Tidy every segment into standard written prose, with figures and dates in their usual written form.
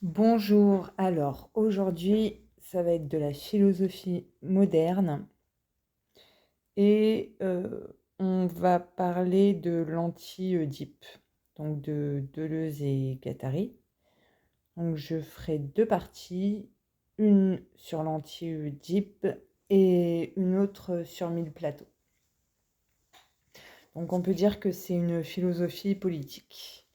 Bonjour, alors aujourd'hui ça va être de la philosophie moderne et on va parler de l'anti-Oedipe, donc de Deleuze et Guattari. Donc je ferai deux parties, une sur l'anti-Oedipe et une autre sur Mille Plateaux. Donc on peut dire que c'est une philosophie politique.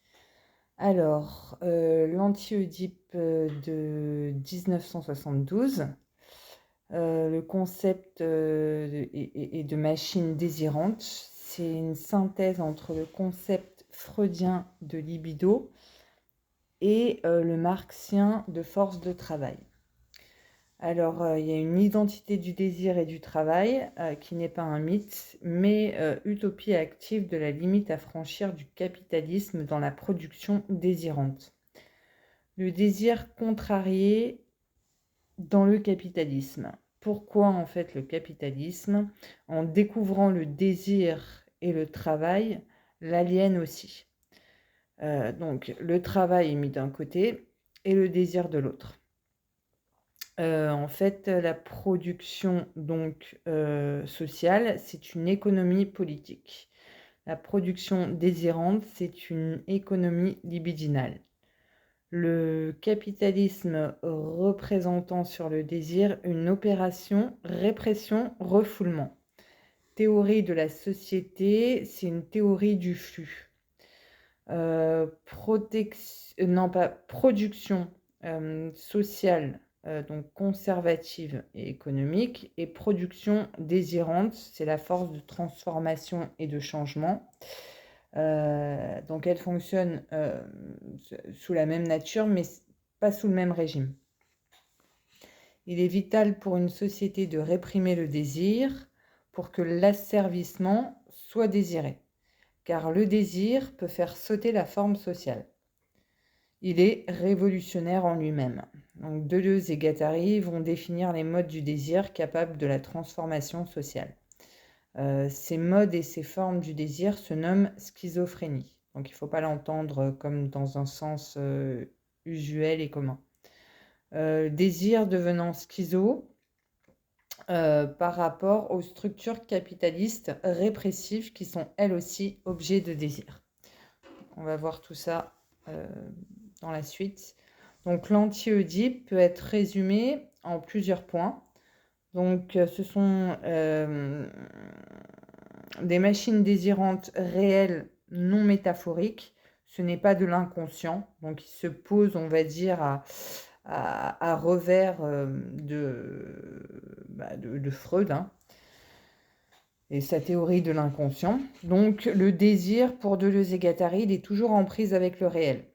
Alors, l'anti-Oedipe de 1972. Le concept est de machine désirante. C'est une synthèse entre le concept freudien de libido et le marxien de force de travail. Alors, il y a une identité du désir et du travail qui n'est pas un mythe, mais utopie active de la limite à franchir du capitalisme dans la production désirante. Le désir contrarié dans le capitalisme. Pourquoi en fait le capitalisme, en découvrant le désir et le travail, l'aliène aussi. Donc le travail est mis d'un côté et le désir de l'autre. En fait, la production donc sociale, c'est une économie politique. La production désirante, c'est une économie libidinale. Le capitalisme représentant sur le désir une opération répression-refoulement. Théorie de la société, c'est une théorie du flux. Production sociale, donc conservative et économique, et production désirante, c'est la force de transformation et de changement. Donc elle fonctionne sous la même nature, mais pas sous le même régime. Il est vital pour une société de réprimer le désir pour que l'asservissement soit désiré, car le désir peut faire sauter la forme sociale. Il est révolutionnaire en lui-même. Donc Deleuze et Guattari vont définir les modes du désir capables de la transformation sociale. Ces modes et ces formes du désir se nomment schizophrénie. Donc il ne faut pas l'entendre comme dans un sens usuel et commun. Désir devenant schizo par rapport aux structures capitalistes répressives qui sont elles aussi objets de désir. On va voir tout ça dans la suite. Donc l'anti-Oedipe peut être résumé en plusieurs points. Donc ce sont des machines désirantes réelles, non métaphoriques. Ce n'est pas de l'inconscient. Donc il se pose, on va dire, à revers de Freud et sa théorie de l'inconscient. Donc le désir, pour Deleuze et Guattari, il est toujours en prise avec le réel.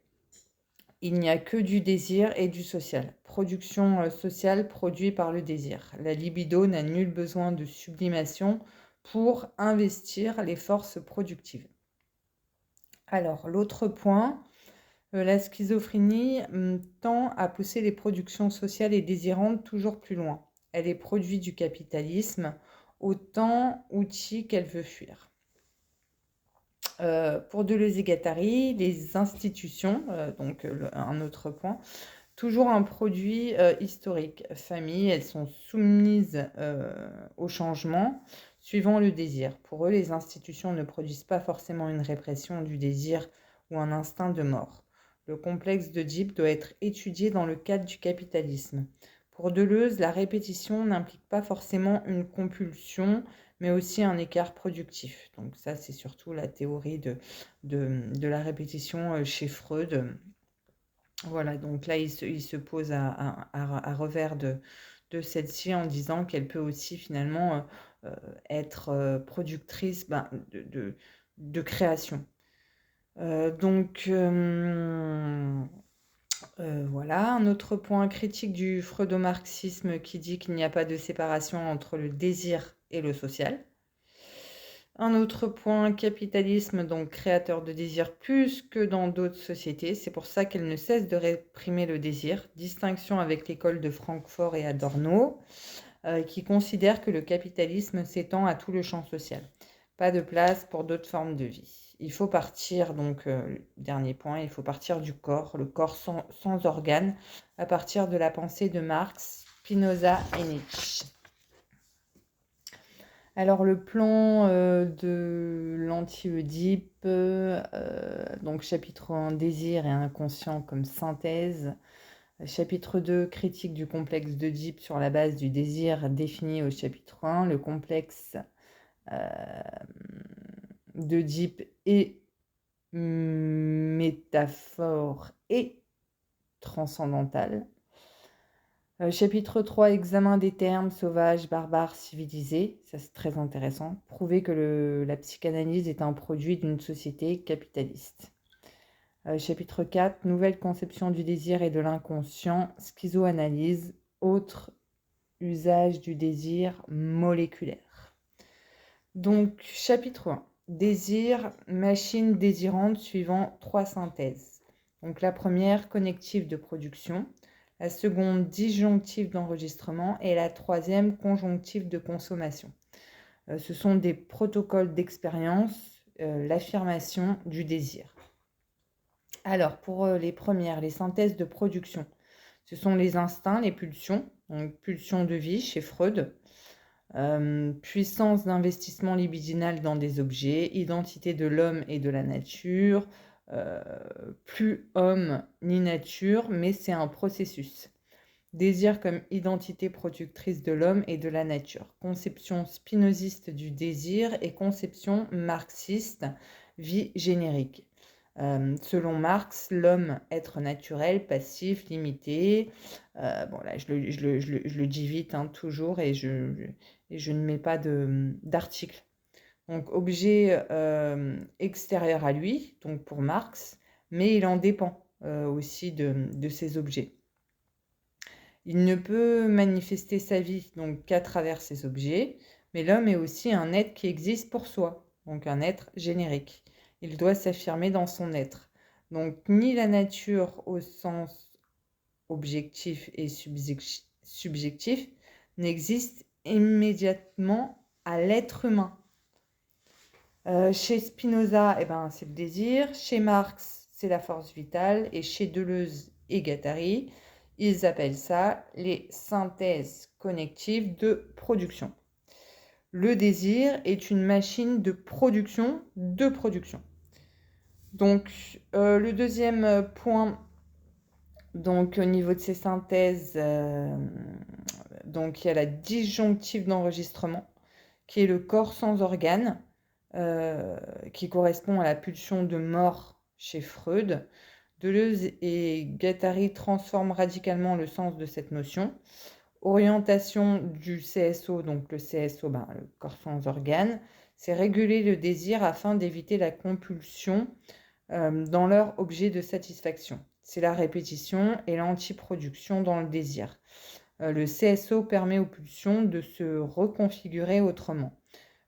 Il n'y a que du désir et du social. Production sociale produite par le désir. La libido n'a nul besoin de sublimation pour investir les forces productives. Alors, l'autre point, la schizophrénie tend à pousser les productions sociales et désirantes toujours plus loin. Elle est produit du capitalisme, autant outil qu'elle veut fuir. Pour Deleuze et Guattari, les institutions, donc un autre point, toujours un produit historique. Famille, elles sont soumises au changement suivant le désir. Pour eux, les institutions ne produisent pas forcément une répression du désir ou un instinct de mort. Le complexe d'Oedipe doit être étudié dans le cadre du capitalisme. Pour Deleuze, la répétition n'implique pas forcément une compulsion, mais aussi un écart productif. Donc ça, c'est surtout la théorie de la répétition chez Freud. Voilà, donc là, il se pose à revers de celle-ci en disant qu'elle peut aussi finalement être productrice de création. Voilà, un autre point critique du freudo-marxisme qui dit qu'il n'y a pas de séparation entre le désir et le social. Un autre point, capitalisme, donc créateur de désir plus que dans d'autres sociétés. C'est pour ça qu'elle ne cesse de réprimer le désir. Distinction avec l'école de Francfort et Adorno, qui considère que le capitalisme s'étend à tout le champ social. Pas de place pour d'autres formes de vie. il faut partir, donc dernier point, il faut partir du corps, le corps sans organes, à partir de la pensée de Marx, Spinoza et Nietzsche. Alors le plan de l'anti-Oedipe, donc chapitre 1, désir et inconscient comme synthèse. Chapitre 2, critique du complexe d'Oedipe sur la base du désir défini au chapitre 1. Le complexe d'Oedipe est métaphore et transcendantal. Chapitre 3, examen des termes sauvages, barbares, civilisés. Ça, c'est très intéressant. Prouver que la psychanalyse est un produit d'une société capitaliste. Chapitre 4, nouvelle conception du désir et de l'inconscient, schizoanalyse, autre usage du désir moléculaire. Donc, chapitre 1, désir, machine désirante suivant 3 synthèses. Donc, la première, connective de production, la seconde, disjonctive d'enregistrement et la troisième, conjonctive de consommation. Ce sont des protocoles d'expérience, l'affirmation du désir. Alors, pour les premières, les synthèses de production, ce sont les instincts, les pulsions, donc pulsions de vie chez Freud, puissance d'investissement libidinal dans des objets, identité de l'homme et de la nature, plus homme ni nature, mais c'est un processus. Désir comme identité productrice de l'homme et de la nature. Conception spinoziste du désir et conception marxiste, vie générique. Selon Marx, l'homme, être naturel, passif, limité. Bon, là, je le dis vite, hein, toujours, et je ne mets pas d'article. Donc, objet extérieur à lui, donc pour Marx, mais il en dépend aussi de ces objets. Il ne peut manifester sa vie donc qu'à travers ces objets, mais l'homme est aussi un être qui existe pour soi, donc un être générique. Il doit s'affirmer dans son être. Donc ni la nature au sens objectif et subjectif n'existe immédiatement à l'être humain. Chez Spinoza, c'est le désir. Chez Marx, c'est la force vitale. Et chez Deleuze et Guattari, ils appellent ça les synthèses connectives de production. Le désir est une machine de production. Donc, le deuxième point, donc au niveau de ces synthèses, donc il y a la disjonctive d'enregistrement, qui est le corps sans organes, qui correspond à la pulsion de mort chez Freud. Deleuze et Guattari transforment radicalement le sens de cette notion. Orientation du CSO, donc le CSO, le corps sans organes, c'est réguler le désir afin d'éviter la compulsion dans leur objet de satisfaction. C'est la répétition et l'antiproduction dans le désir. Le CSO permet aux pulsions de se reconfigurer autrement.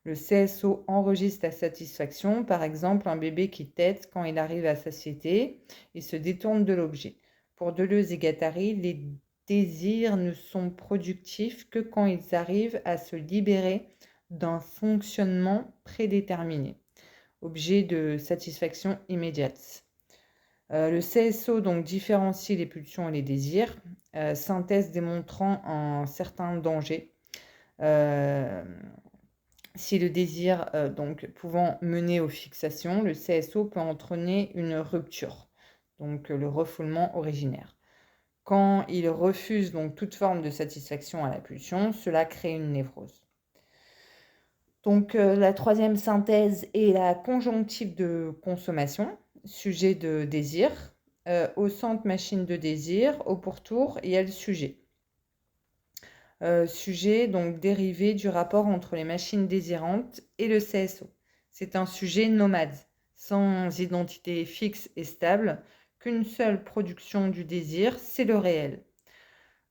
Le CSO enregistre la satisfaction, par exemple un bébé qui tète quand il arrive à satiété et se détourne de l'objet. Pour Deleuze et Guattari, les désirs ne sont productifs que quand ils arrivent à se libérer d'un fonctionnement prédéterminé, objet de satisfaction immédiate. Le CSO donc différencie les pulsions et les désirs, synthèse démontrant un certain danger. Si le désir donc pouvant mener aux fixations, le CSO peut entraîner une rupture, donc le refoulement originaire. Quand il refuse donc toute forme de satisfaction à la pulsion, cela crée une névrose. Donc la troisième synthèse est la conjonctive de consommation, sujet de désir. Au centre machine de désir, au pourtour, il y a le sujet. Sujet donc dérivé du rapport entre les machines désirantes et le CSO. C'est un sujet nomade, sans identité fixe et stable, qu'une seule production du désir, c'est le réel.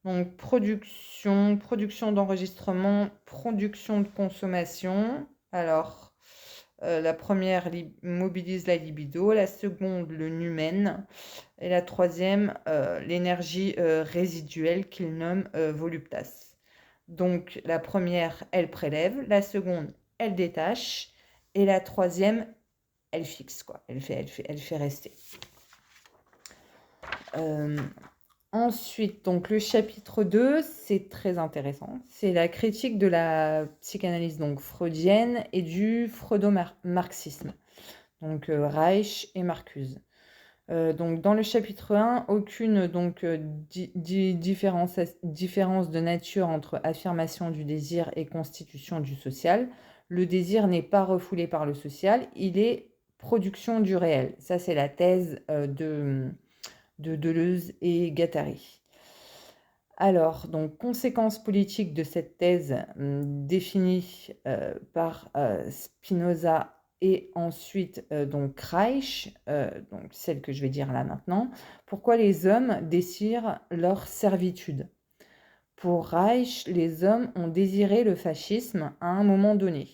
Donc production d'enregistrement, production de consommation. Alors, la première mobilise la libido, la seconde le numen, et la troisième l'énergie résiduelle qu'il nomme voluptas. Donc la première, elle prélève, la seconde, elle détache, et la troisième, elle fixe, quoi. Elle fait rester. Ensuite, donc le chapitre 2, c'est très intéressant. C'est la critique de la psychanalyse donc freudienne et du freudo-marxisme. Donc Reich et Marcuse. Donc dans le chapitre 1, aucune donc, différence de nature entre affirmation du désir et constitution du social. Le désir n'est pas refoulé par le social, il est production du réel. Ça, c'est la thèse de Deleuze et Guattari. Alors, donc, conséquences politiques de cette thèse définie par Spinoza et ensuite donc Reich, donc celle que je vais dire là maintenant. Pourquoi les hommes désirent leur servitude? Pour Reich, les hommes ont désiré le fascisme à un moment donné.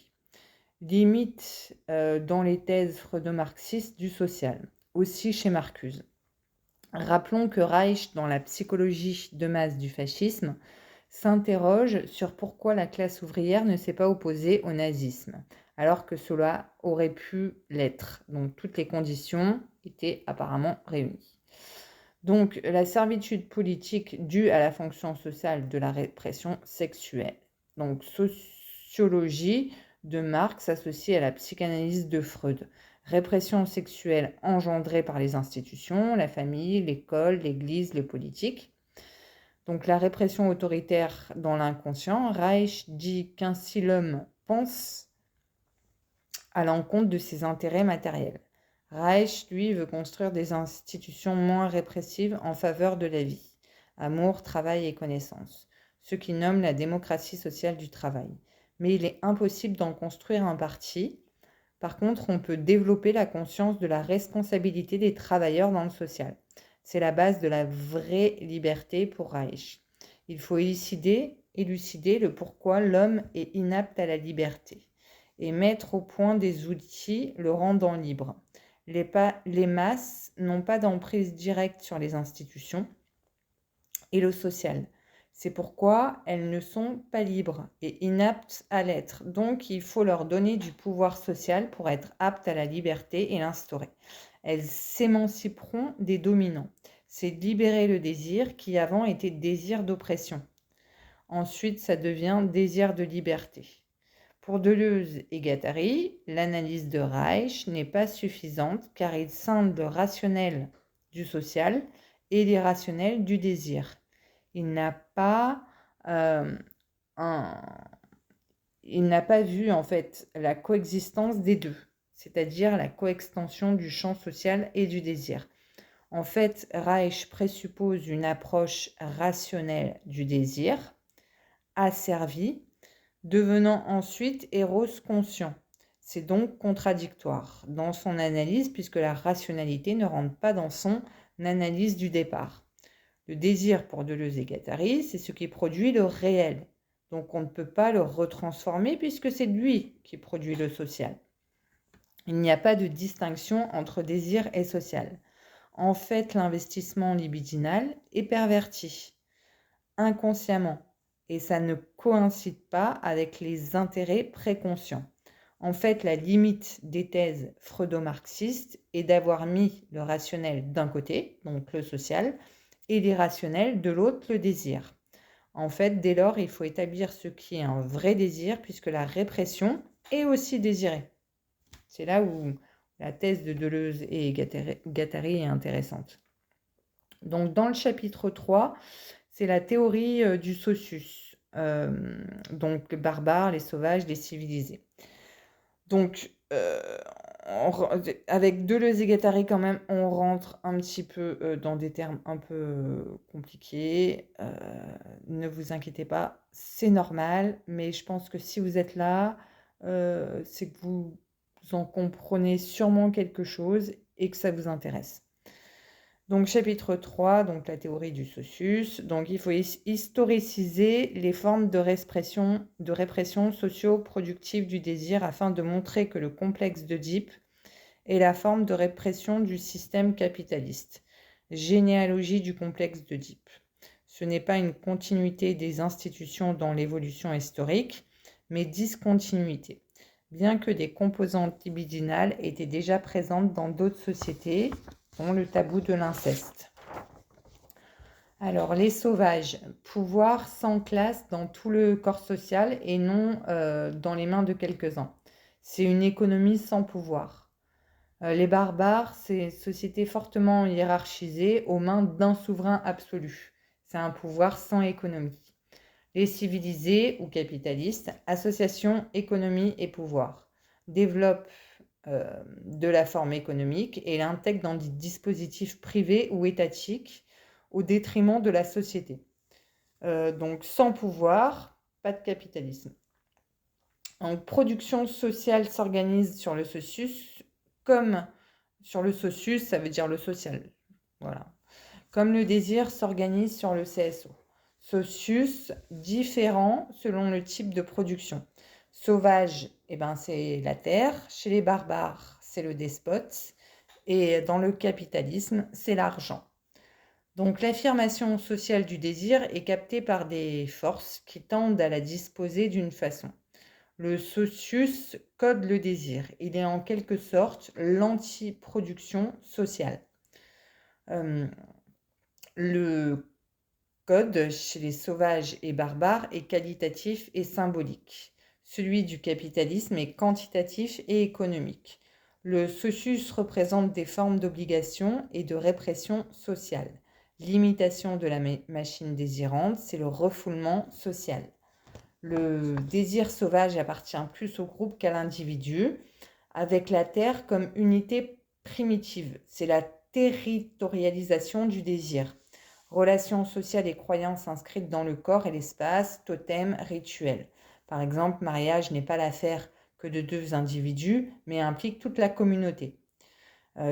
Limite dans les thèses freudo-marxistes du social, aussi chez Marcuse. Rappelons que Reich, dans la psychologie de masse du fascisme, s'interroge sur pourquoi la classe ouvrière ne s'est pas opposée au nazisme, alors que cela aurait pu l'être. Donc toutes les conditions étaient apparemment réunies. Donc la servitude politique due à la fonction sociale de la répression sexuelle. Donc sociologie de Marx associée à la psychanalyse de Freud. Répression sexuelle engendrée par les institutions, la famille, l'école, l'église, le politique. Donc la répression autoritaire dans l'inconscient. Reich dit qu'ainsi l'homme pense à l'encontre de ses intérêts matériels. Reich, lui, veut construire des institutions moins répressives en faveur de la vie. Amour, travail et connaissance. Ce qu'il nomme la démocratie sociale du travail. Mais il est impossible d'en construire un parti. Par contre, on peut développer la conscience de la responsabilité des travailleurs dans le social. C'est la base de la vraie liberté pour Reich. Il faut élucider le pourquoi l'homme est inapte à la liberté et mettre au point des outils le rendant libre. Les masses n'ont pas d'emprise directe sur les institutions et le social. C'est pourquoi elles ne sont pas libres et inaptes à l'être. Donc, il faut leur donner du pouvoir social pour être aptes à la liberté et l'instaurer. Elles s'émanciperont des dominants. C'est libérer le désir qui avant était désir d'oppression. Ensuite, ça devient désir de liberté. Pour Deleuze et Guattari, l'analyse de Reich n'est pas suffisante car il scinde le rationnel du social et l'irrationnel du désir. Il n'a pas vu en fait la coexistence des deux, c'est-à-dire la coextension du champ social et du désir. En fait, Reich présuppose une approche rationnelle du désir, asservi, devenant ensuite éros conscient. C'est donc contradictoire dans son analyse puisque la rationalité ne rentre pas dans son analyse du départ. Le désir pour Deleuze et Guattari, c'est ce qui produit le réel. Donc on ne peut pas le retransformer puisque c'est lui qui produit le social. Il n'y a pas de distinction entre désir et social. En fait, l'investissement libidinal est perverti inconsciemment et ça ne coïncide pas avec les intérêts préconscients. En fait, la limite des thèses freudo-marxistes est d'avoir mis le rationnel d'un côté, donc le social, et l'irrationnel de l'autre, le désir. En fait, dès lors, il faut établir ce qui est un vrai désir, puisque la répression est aussi désirée. C'est là où la thèse de Deleuze et Guattari est intéressante. Donc, dans le chapitre 3, c'est la théorie du socius, donc les barbares, les sauvages, les civilisés. Donc, avec Deleuze et Guattari quand même, on rentre un petit peu dans des termes un peu compliqués. Ne vous inquiétez pas, c'est normal, mais je pense que si vous êtes là, c'est que vous en comprenez sûrement quelque chose et que ça vous intéresse. Donc chapitre 3, donc la théorie du socius. Donc il faut historiciser les formes de répression socio-productive du désir afin de montrer que le complexe d'Oedipe est la forme de répression du système capitaliste. Généalogie du complexe d'Oedipe. Ce n'est pas une continuité des institutions dans l'évolution historique, mais discontinuité. bien que des composantes libidinales étaient déjà présentes dans d'autres sociétés, dont le tabou de l'inceste. Alors, les sauvages, pouvoir sans classe dans tout le corps social et non dans les mains de quelques-uns. C'est une économie sans pouvoir. Les barbares, c'est une société fortement hiérarchisée aux mains d'un souverain absolu. C'est un pouvoir sans économie. Les civilisés ou capitalistes, association, économie et pouvoir, développent de la forme économique et l'intègrent dans des dispositifs privés ou étatiques au détriment de la société. Donc sans pouvoir, pas de capitalisme. Donc production sociale s'organise sur le socius comme sur le socius, ça veut dire le social. Voilà. Comme le désir s'organise sur le CSO. Socius, différent selon le type de production. Sauvage, c'est la terre. Chez les barbares, c'est le despote. Et dans le capitalisme, c'est l'argent. Donc l'affirmation sociale du désir est captée par des forces qui tendent à la disposer d'une façon. Le socius code le désir. Il est en quelque sorte l'anti-production sociale. Le code chez les sauvages et barbares est qualitatif et symbolique. Celui du capitalisme est quantitatif et économique. Le socius représente des formes d'obligation et de répression sociale. L'imitation de la machine désirante, c'est le refoulement social. Le désir sauvage appartient plus au groupe qu'à l'individu, avec la terre comme unité primitive. C'est la territorialisation du désir. Relations sociales et croyances inscrites dans le corps et l'espace, totems, rituels. Par exemple, mariage n'est pas l'affaire que de deux individus, mais implique toute la communauté.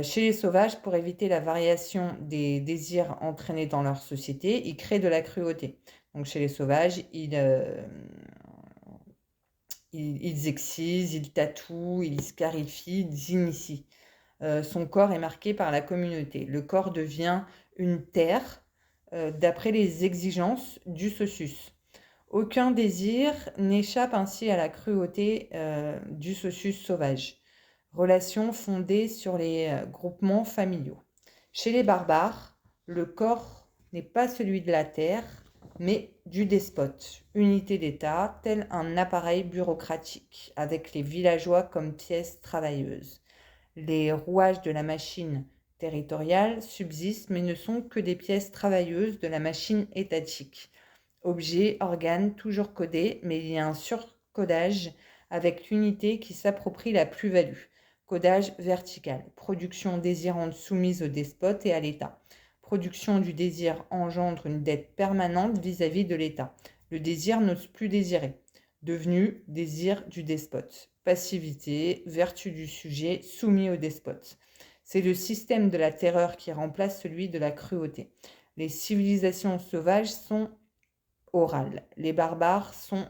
Chez les sauvages, pour éviter la variation des désirs entraînés dans leur société, ils créent de la cruauté. Donc chez les sauvages, ils excisent, ils tatouent, ils scarifient, ils initient. Son corps est marqué par la communauté. Le corps devient une terre d'après les exigences du socius. Aucun désir n'échappe ainsi à la cruauté du socius sauvage. Relation fondée sur les groupements familiaux. Chez les barbares, le corps n'est pas celui de la terre, mais du despote, unité d'État, tel un appareil bureaucratique, avec les villageois comme pièces travailleuses. Les rouages de la machine territoriale subsistent, mais ne sont que des pièces travailleuses de la machine étatique. Objets, organes, toujours codés, mais il y a un surcodage avec l'unité qui s'approprie la plus-value. Codage vertical. Production désirante soumise au despote et à l'État. Production du désir engendre une dette permanente vis-à-vis de l'État. Le désir n'ose plus désirer. Devenu désir du despote. Passivité, vertu du sujet soumis au despote. C'est le système de la terreur qui remplace celui de la cruauté. Les civilisations sauvages sont orales. Les barbares sont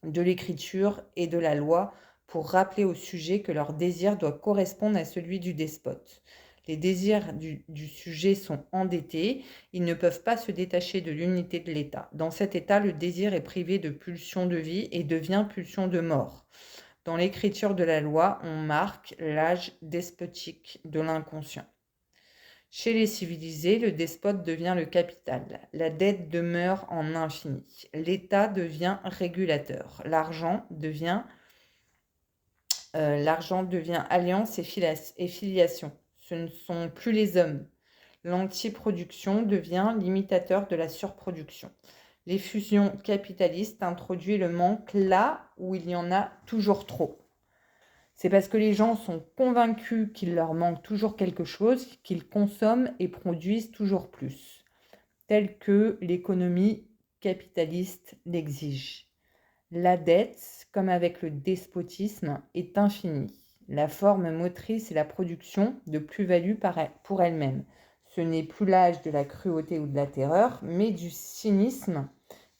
de l'écriture et de la loi pour rappeler au sujet que leur désir doit correspondre à celui du despote. Les désirs du sujet sont endettés, ils ne peuvent pas se détacher de l'unité de l'État. Dans cet état, le désir est privé de pulsion de vie et devient pulsion de mort. Dans l'écriture de la loi, on marque l'âge despotique de l'inconscient. Chez les civilisés, le despote devient le capital. La dette demeure en infini. L'État devient régulateur. L'argent devient alliance et filiation. Ce ne sont plus les hommes. L'antiproduction devient l'imitateur de la surproduction. Les fusions capitalistes introduisent le manque là où il y en a toujours trop. C'est parce que les gens sont convaincus qu'il leur manque toujours quelque chose qu'ils consomment et produisent toujours plus, tel que l'économie capitaliste l'exige. La dette, comme avec le despotisme, est infinie. La forme motrice est la production de plus-value pour elle-même. Ce n'est plus l'âge de la cruauté ou de la terreur, mais du cynisme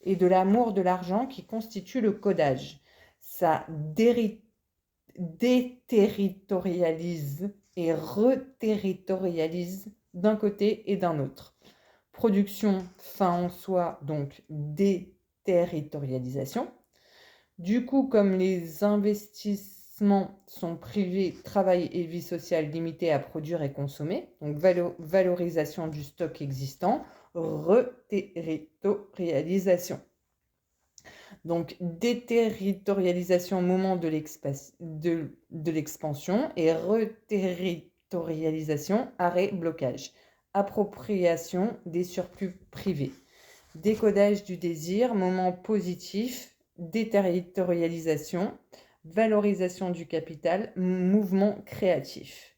et de l'amour de l'argent qui constitue le codage. Ça déterritorialise et reterritorialise d'un côté et d'un autre. Production, fin en soi, donc déterritorialisation. Du coup, comme les investissements sont privés, travail et vie sociale limitée à produire et consommer, donc valorisation du stock existant, reterritorialisation. Donc déterritorialisation au moment de l'expansion et reterritorialisation, arrêt, blocage. Appropriation des surplus privés. Décodage du désir, moment positif, déterritorialisation, valorisation du capital, mouvement créatif.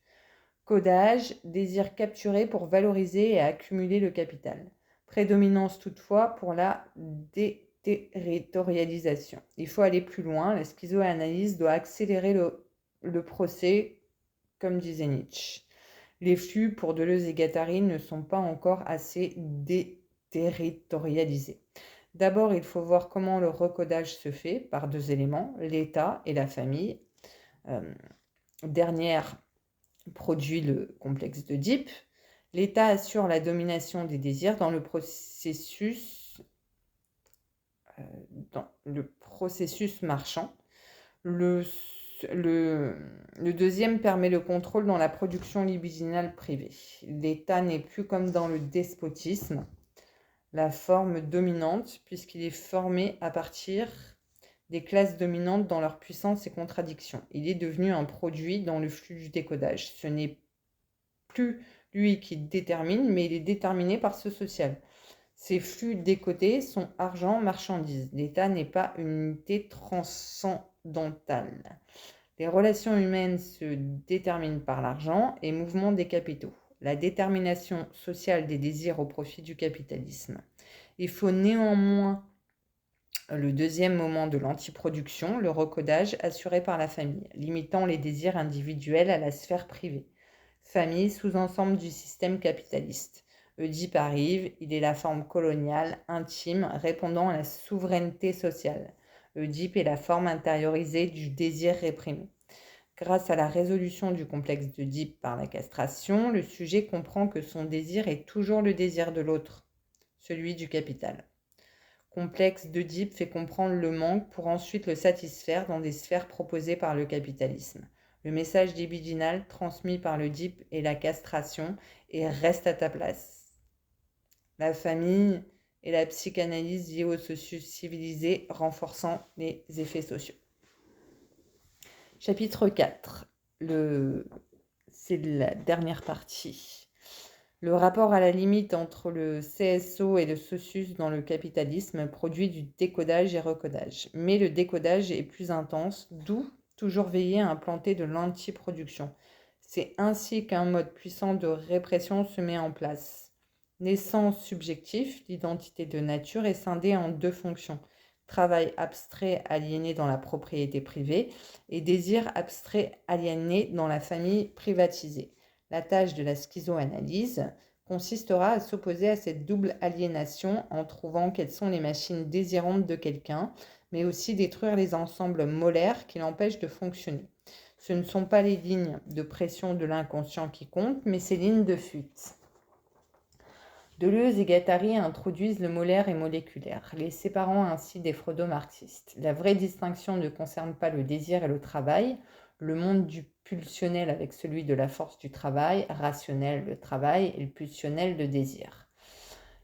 Codage, désir capturé pour valoriser et accumuler le capital. Prédominance toutefois pour la déterritorialisation. Il faut aller plus loin, la schizoanalyse doit accélérer le procès, comme disait Nietzsche. Les flux pour Deleuze et Guattari ne sont pas encore assez déterritorialisés. D'abord, il faut voir comment le recodage se fait par deux éléments, l'État et la famille. Dernière produit le complexe d'Oedipe. L'État assure la domination des désirs dans le processus marchand. Le deuxième permet le contrôle dans la production libidinale privée. L'État n'est plus comme dans le despotisme, la forme dominante, puisqu'il est formé à partir des classes dominantes dans leur puissance et contradiction. Il est devenu un produit dans le flux du décodage. Ce n'est plus lui qui détermine, mais il est déterminé par ce social. Ces flux décodés sont argent, marchandise. L'État n'est pas une unité transcendantale. Les relations humaines se déterminent par l'argent et mouvement des capitaux. La détermination sociale des désirs au profit du capitalisme. Il faut néanmoins le deuxième moment de l'antiproduction, le recodage assuré par la famille, limitant les désirs individuels à la sphère privée. Famille, sous-ensemble du système capitaliste. Oedipe arrive, il est la forme coloniale, intime, répondant à la souveraineté sociale. Oedipe est la forme intériorisée du désir réprimé. Grâce à la résolution du complexe d'Oedipe par la castration, le sujet comprend que son désir est toujours le désir de l'autre, celui du capital. Complexe d'Oedipe fait comprendre le manque pour ensuite le satisfaire dans des sphères proposées par le capitalisme. Le message libidinal transmis par l'Oedipe est la castration et reste à ta place. La famille et la psychanalyse liée au socio-civilisé renforçant les effets sociaux. Chapitre 4. C'est la dernière partie. Le rapport à la limite entre le CSO et le socius dans le capitalisme produit du décodage et recodage. Mais le décodage est plus intense, d'où toujours veiller à implanter de l'antiproduction. C'est ainsi qu'un mode puissant de répression se met en place. L'essence subjectif, l'identité de nature, est scindée en deux fonctions. Travail abstrait aliéné dans la propriété privée et désir abstrait aliéné dans la famille privatisée. La tâche de la schizoanalyse consistera à s'opposer à cette double aliénation en trouvant quelles sont les machines désirantes de quelqu'un, mais aussi détruire les ensembles molaires qui l'empêchent de fonctionner. Ce ne sont pas les lignes de pression de l'inconscient qui comptent, mais ces lignes de fuite. Deleuze et Guattari introduisent le molaire et moléculaire, les séparant ainsi des freudo-marxistes. La vraie distinction ne concerne pas le désir et le travail, le monde du pulsionnel avec celui de la force du travail, rationnel le travail et le pulsionnel le désir.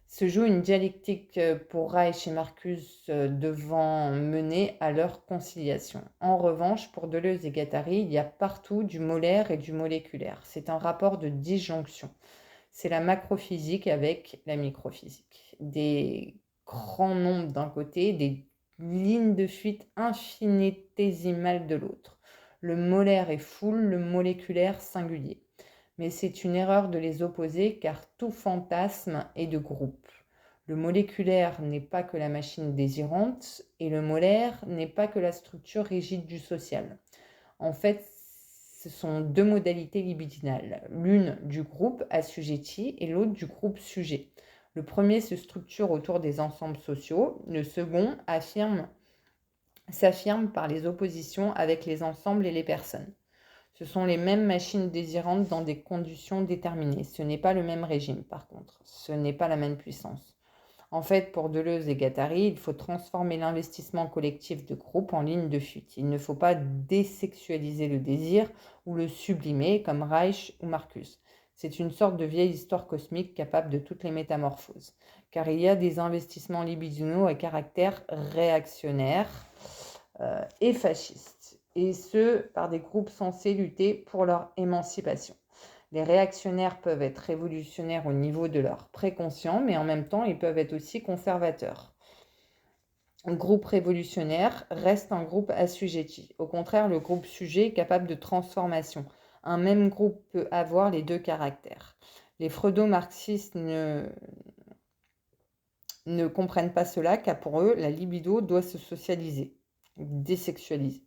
Se joue une dialectique pour Reich et Marcuse devant mener à leur conciliation. En revanche, pour Deleuze et Guattari, il y a partout du molaire et du moléculaire. C'est un rapport de disjonction. C'est la macrophysique avec la microphysique. Des grands nombres d'un côté, des lignes de fuite infinitésimales de l'autre. Le molaire est foule, le moléculaire singulier. Mais c'est une erreur de les opposer car tout fantasme est de groupe. Le moléculaire n'est pas que la machine désirante et le molaire n'est pas que la structure rigide du social. En fait, ce sont deux modalités libidinales, l'une du groupe assujetti et l'autre du groupe sujet. Le premier se structure autour des ensembles sociaux, le second s'affirme par les oppositions avec les ensembles et les personnes. Ce sont les mêmes machines désirantes dans des conditions déterminées. Ce n'est pas le même régime, par contre. Ce n'est pas la même puissance. En fait, pour Deleuze et Guattari, il faut transformer l'investissement collectif de groupe en ligne de fuite. Il ne faut pas désexualiser le désir ou le sublimer comme Reich ou Marcuse. C'est une sorte de vieille histoire cosmique capable de toutes les métamorphoses. Car il y a des investissements libidinaux à caractère réactionnaire et fasciste, et ce, par des groupes censés lutter pour leur émancipation. Les réactionnaires peuvent être révolutionnaires au niveau de leur préconscient, mais en même temps, ils peuvent être aussi conservateurs. Un groupe révolutionnaire reste un groupe assujetti. Au contraire, le groupe sujet est capable de transformation. Un même groupe peut avoir les deux caractères. Les freudo-marxistes ne comprennent pas cela, car pour eux, la libido doit se socialiser, désexualiser.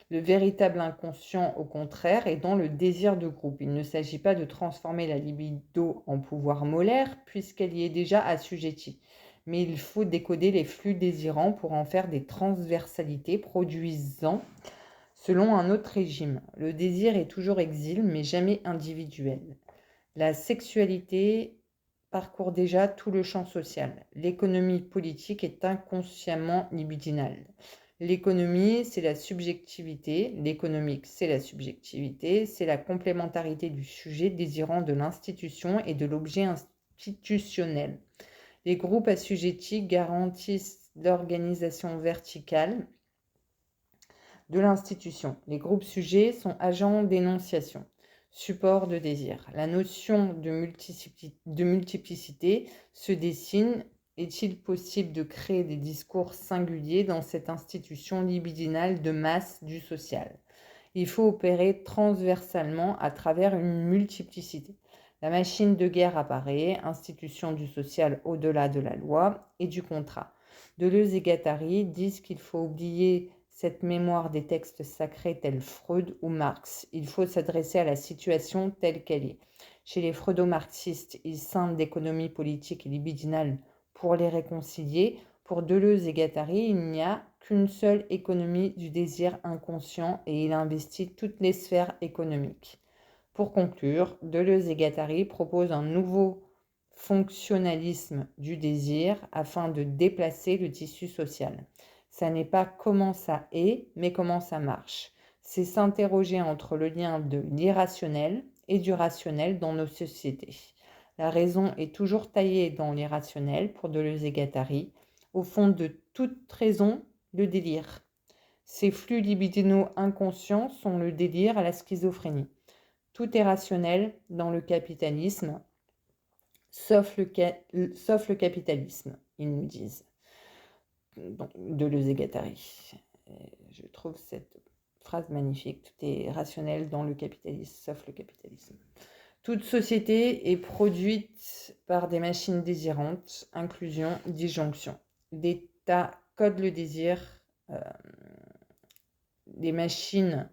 Le véritable inconscient, au contraire, est dans le désir de groupe. Il ne s'agit pas de transformer la libido en pouvoir molaire, puisqu'elle y est déjà assujettie. Mais il faut décoder les flux désirants pour en faire des transversalités produisant selon un autre régime. Le désir est toujours exil, mais jamais individuel. La sexualité parcourt déjà tout le champ social. L'économie politique est inconsciemment libidinale. L'économie, c'est la subjectivité. L'économique, c'est la subjectivité. C'est la complémentarité du sujet désirant de l'institution et de l'objet institutionnel. Les groupes assujettis garantissent l'organisation verticale de l'institution. Les groupes sujets sont agents d'énonciation, support de désir. La notion de multiplicité se dessine. Est-il possible de créer des discours singuliers dans cette institution libidinale de masse du social? Il faut opérer transversalement à travers une multiplicité. La machine de guerre apparaît, institution du social au-delà de la loi et du contrat. Deleuze et Guattari disent qu'il faut oublier cette mémoire des textes sacrés tels Freud ou Marx. Il faut s'adresser à la situation telle qu'elle est. Chez les freudo-marxistes, ils scindent d'économie politique et libidinale pour les réconcilier. Pour Deleuze et Guattari, il n'y a qu'une seule économie du désir inconscient et il investit toutes les sphères économiques. Pour conclure, Deleuze et Guattari proposent un nouveau fonctionnalisme du désir afin de déplacer le tissu social. Ça n'est pas comment ça est, mais comment ça marche. C'est s'interroger entre le lien de l'irrationnel et du rationnel dans nos sociétés. La raison est toujours taillée dans l'irrationnel pour Deleuze et Guattari. Au fond de toute raison, le délire. Ces flux libidinaux inconscients sont le délire à la schizophrénie. Tout est rationnel dans le capitalisme, sauf le capitalisme, ils nous disent. Donc, Deleuze et Guattari. Je trouve cette phrase magnifique. Tout est rationnel dans le capitalisme, sauf le capitalisme. Toute société est produite par des machines désirantes, inclusion, disjonction. L'État code le désir, les machines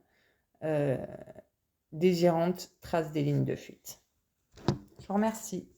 désirantes tracent des lignes de fuite. Je vous remercie.